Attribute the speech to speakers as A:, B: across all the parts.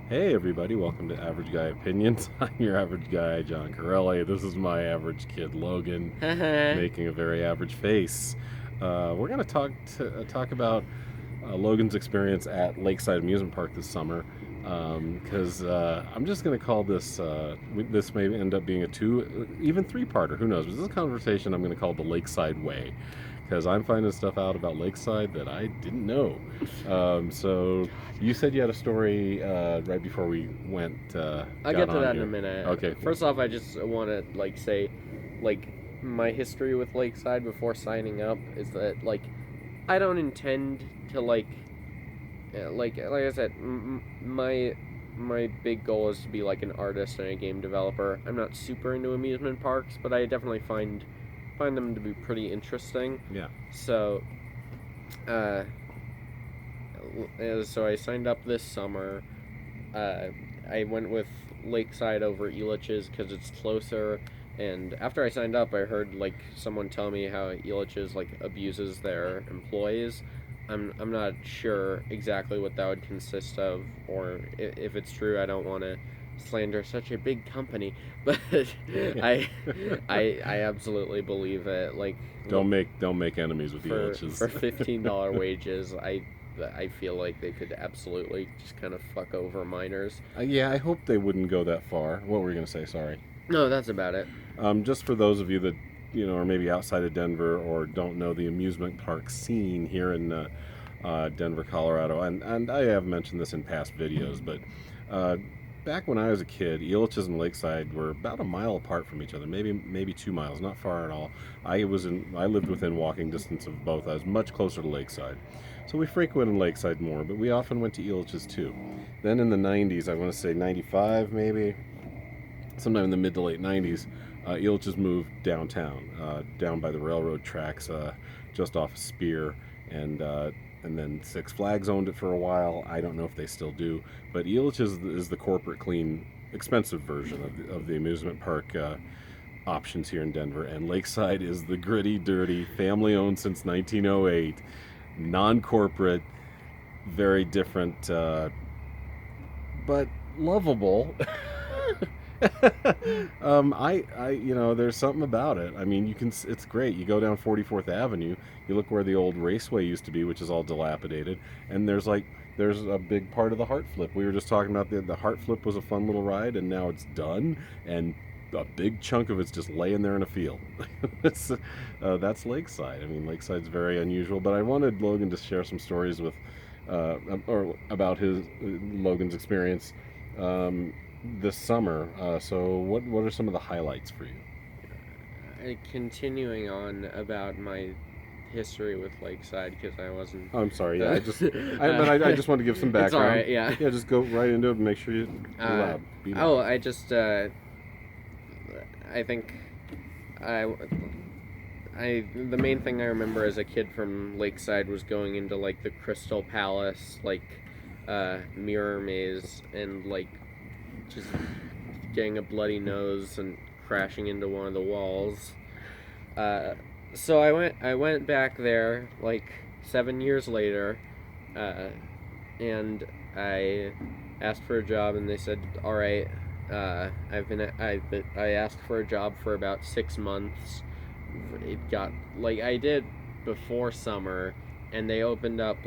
A: Hey everybody, welcome to Average Guy Opinions. I'm your average guy, John Carelli. This is my average kid, Logan, making a very average face. We're going to talk about Logan's experience at Lakeside Amusement Park this summer, because I'm just going to call this. This may end up being a even three-parter. Who knows? But this is a conversation I'm going to call the Lakeside Way, because I'm finding stuff out about Lakeside that I didn't know. So you said you had a story right before we went.
B: I'll get to that in a minute.
A: Okay.
B: First off, I just want to say, my history with Lakeside before signing up is that I don't intend to like I said, my big goal is to be like an artist and a game developer. I'm not super into amusement parks, but I definitely find them to be pretty interesting.
A: Yeah.
B: So, so I signed up this summer. I went with Lakeside over Elitch's because it's closer. And after I signed up, I heard someone tell me how Elitch's abuses their employees. I'm not sure exactly what that would consist of, or if it's true. I don't want to slander such a big company, but I absolutely believe it.
A: Don't make enemies with Elitch's.
B: For $15 wages. I feel like they could absolutely just kind of fuck over minors.
A: Yeah, I hope they wouldn't go that far. What were you gonna say? Sorry.
B: No, that's about it.
A: Just for those of you that are maybe outside of Denver or don't know the amusement park scene here in Denver, Colorado, and I have mentioned this in past videos, but back when I was a kid, Elitch's and Lakeside were about a mile apart from each other, maybe 2 miles, not far at all. I lived within walking distance of both. I was much closer to Lakeside, so we frequented Lakeside more, but we often went to Elitch's too. Then in the 90s, I want to say 95 maybe, sometime in the mid to late 90s, Elitch's moved downtown, down by the railroad tracks, just off of Spear, and then Six Flags owned it for a while. I don't know if they still do, but Elitch's is the corporate, clean, expensive version of the amusement park options here in Denver, and Lakeside is the gritty, dirty, family-owned since 1908, non-corporate, very different, but lovable. There's something about it. I mean, it's great. You go down 44th Avenue, you look where the old raceway used to be, which is all dilapidated, and there's a big part of the Heart Flip. We were just talking about the Heart Flip was a fun little ride, and now it's done, and a big chunk of it's just laying there in a field. That's Lakeside. I mean, Lakeside's very unusual, but I wanted Logan to share some stories or about Logan's experience this summer. So what are some of the highlights for you?
B: Continuing on about my history with Lakeside, because I wasn't...
A: Oh, I'm sorry, yeah, I just want to give some background.
B: It's alright, yeah.
A: Yeah, just go right into it and make sure you're loud. Be loud.
B: I think the main thing I remember as a kid from Lakeside was going into the Crystal Palace, mirror maze, and just getting a bloody nose and crashing into one of the walls. So I went back there 7 years later, and I asked for a job, and they said, all right. I asked for a job for about 6 months. It got I did before summer, and they opened up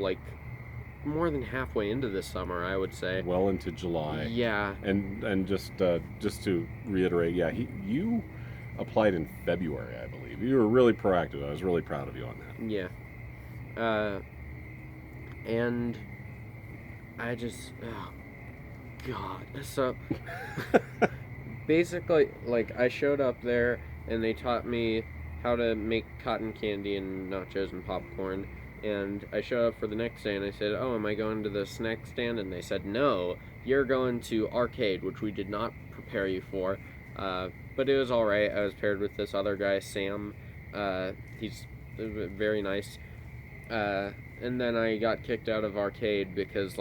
B: more than halfway into the summer, I would say.
A: Well into July.
B: Yeah.
A: And just to reiterate, yeah, you applied in February, I believe. You were really proactive. I was really proud of you on that.
B: Yeah. And I just... Oh, God. So, basically, I showed up there, and they taught me how to make cotton candy and nachos and popcorn. And I showed up for the next day, and I said, oh, am I going to the snack stand? And they said, no, you're going to arcade, which we did not prepare you for. But it was all right. I was paired with this other guy, Sam. He's very nice. And then I got kicked out of arcade because,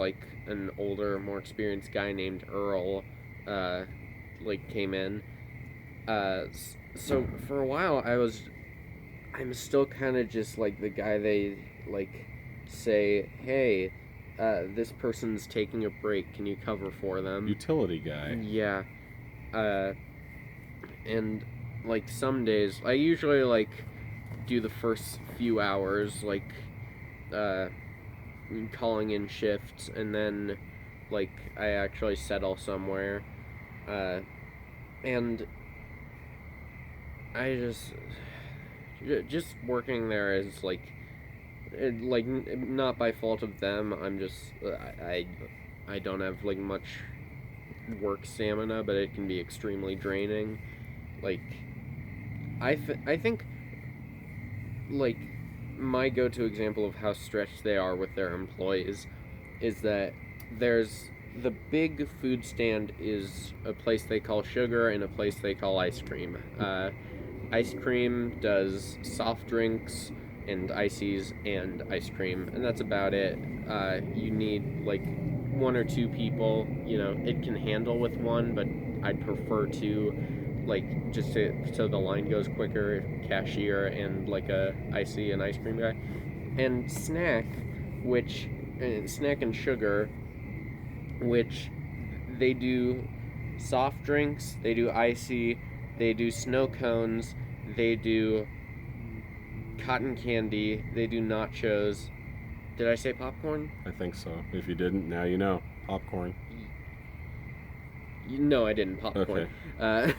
B: an older, more experienced guy named Earl, came in. So for a while, I'm still kind of just, the guy they, say, hey, this person's taking a break. Can you cover for them?
A: Utility guy.
B: Yeah. And like some days, I usually like do the first few hours, like calling in shifts, and then like I actually settle somewhere, and I just working there is like not by fault of them. I'm just I don't have like much work stamina, but it can be extremely draining. Like I think like my go-to example of how stretched they are with their employees is that there's the big food stand is a place they call Sugar and a place they call Ice Cream. Ice Cream does soft drinks and ices and ice cream, and that's about it. You need like one or two people. You know, it can handle with one, but I'd prefer to like just so the line goes quicker, cashier and like a icy and ice cream guy, and snack and sugar, which they do soft drinks, they do icy, they do snow cones, they do cotton candy, they do nachos. Did I say popcorn?
A: I think so. If you didn't, now you know. Popcorn.
B: No, I didn't. Popcorn.
A: Okay.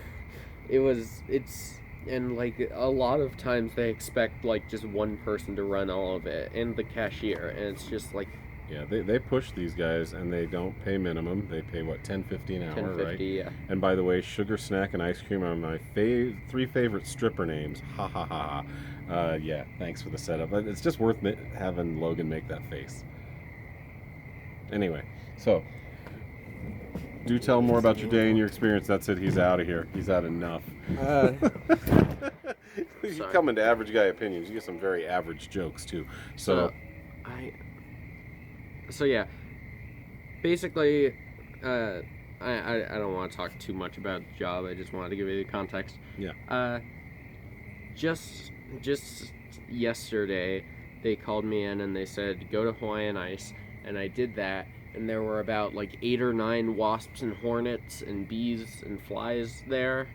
B: And like a lot of times they expect like just one person to run all of it and the cashier, and it's just like,
A: yeah, they push these guys, and they don't pay minimum. They pay what, $10.50 an hour,
B: $10.50,
A: right?
B: yeah.
A: And by the way, Sugar, Snack, and Ice Cream are my three favorite stripper names. Ha ha ha ha. Yeah, thanks for the setup. It's just worth having Logan make that face. Anyway, so do tell more about your day and your experience. That's it. He's out of here. He's had enough. You come into average guy opinions. You get some very average jokes too.
B: So yeah, basically, I don't want to talk too much about the job. I just wanted to give you the context.
A: Yeah.
B: Just yesterday, they called me in and they said go to Hawaiian Ice, and I did that. And there were about like 8 or 9 wasps and hornets and bees and flies there.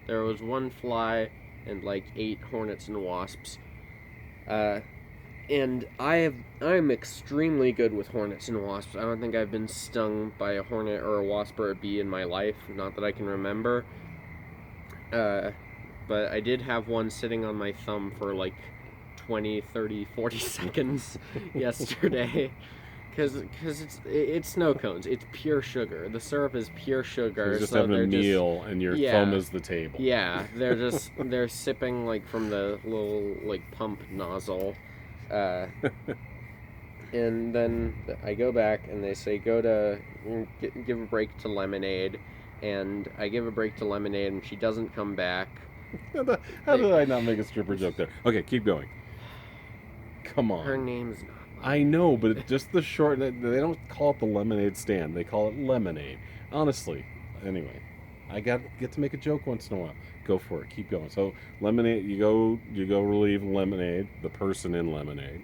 B: There was 1 fly and like 8 hornets and wasps. And I'm extremely good with hornets and wasps. I don't think I've been stung by a hornet or a wasp or a bee in my life, not that I can remember. But I did have one sitting on my thumb for like 20, 30, 40 seconds yesterday. Because it's snow cones. It's pure sugar. The syrup is pure sugar.
A: You're just having a meal, and your thumb is the table.
B: Yeah, they're sipping like from the little like pump nozzle. And then I go back and they say go to give a break to Lemonade, and I give a break to Lemonade and she doesn't come back.
A: How did I not make a stripper joke there? Okay, keep going. Come on.
B: Her name's not.
A: I know, but just the short. They don't call it the lemonade stand. They call it lemonade. Honestly. Anyway, I get to make a joke once in a while. Go for it. Keep going. So lemonade. You go relieve Lemonade, the person in Lemonade.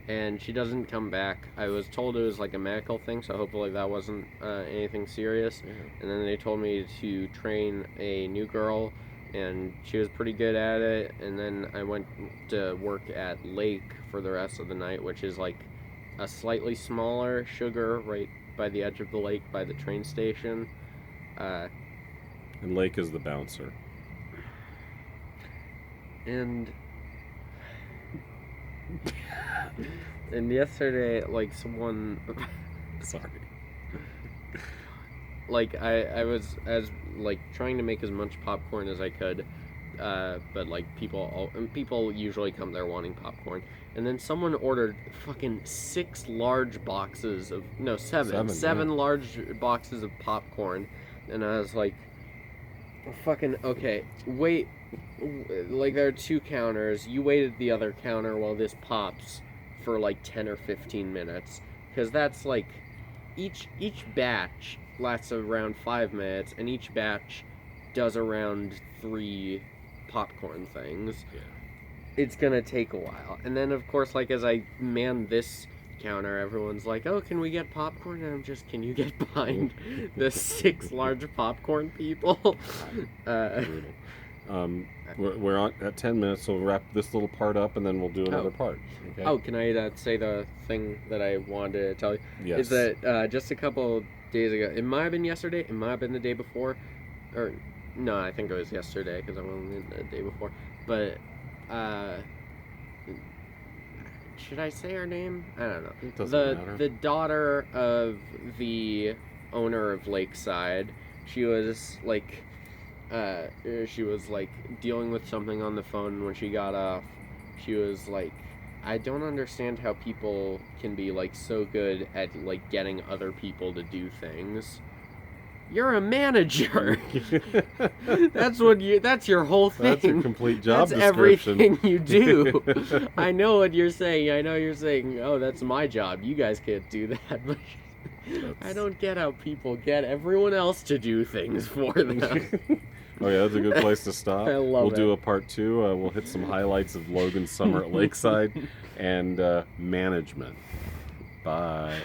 B: And she doesn't come back. I was told it was like a medical thing, so hopefully that wasn't anything serious.
A: Yeah.
B: And then they told me to train a new girl, and she was pretty good at it. And then I went to work at Lake for the rest of the night, which is like a slightly smaller Sugar right by the edge of the lake by the train station.
A: And Lake is the bouncer.
B: And yesterday, like someone
A: Sorry.
B: like I was like trying to make as much popcorn as I could, but like people usually come there wanting popcorn, and then someone ordered fucking 7 large boxes of large boxes of popcorn, and I was like, fucking okay, wait, like there are 2 counters, you wait at the other counter while this pops for like 10 or 15 minutes, because that's like each batch lasts around 5 minutes, and each batch does around 3 popcorn things.
A: Yeah.
B: It's gonna take a while. And then of course, like as I man this counter, everyone's like, "Oh, can we get popcorn?" And I'm just, "Can you get behind the 6 large popcorn people?"
A: Brutal. We're on at 10 minutes, so we'll wrap this little part up, and then we'll do another part. Okay?
B: Oh, can I say the thing that I wanted to tell you?
A: Yes.
B: Is that just a couple days ago, it might have been yesterday, it might have been the day before, or no, I think it was yesterday because I went in the day before. But should I say her name? I don't know.
A: It doesn't matter.
B: The daughter of the owner of Lakeside, she was like dealing with something on the phone. When she got off, she was like, "I don't understand how people can be like so good at like getting other people to do things. You're a manager. That's your whole thing.
A: That's your complete job
B: That's
A: description.
B: everything you do." I know what you're saying. I know you're saying, "Oh, that's my job. You guys can't do that." But I don't get how people get everyone else to do things for them.
A: Oh yeah, that's a good place to stop.
B: I love
A: We'll do
B: it.
A: a part 2. We'll hit some highlights of Logan's summer at Lakeside and management. Bye.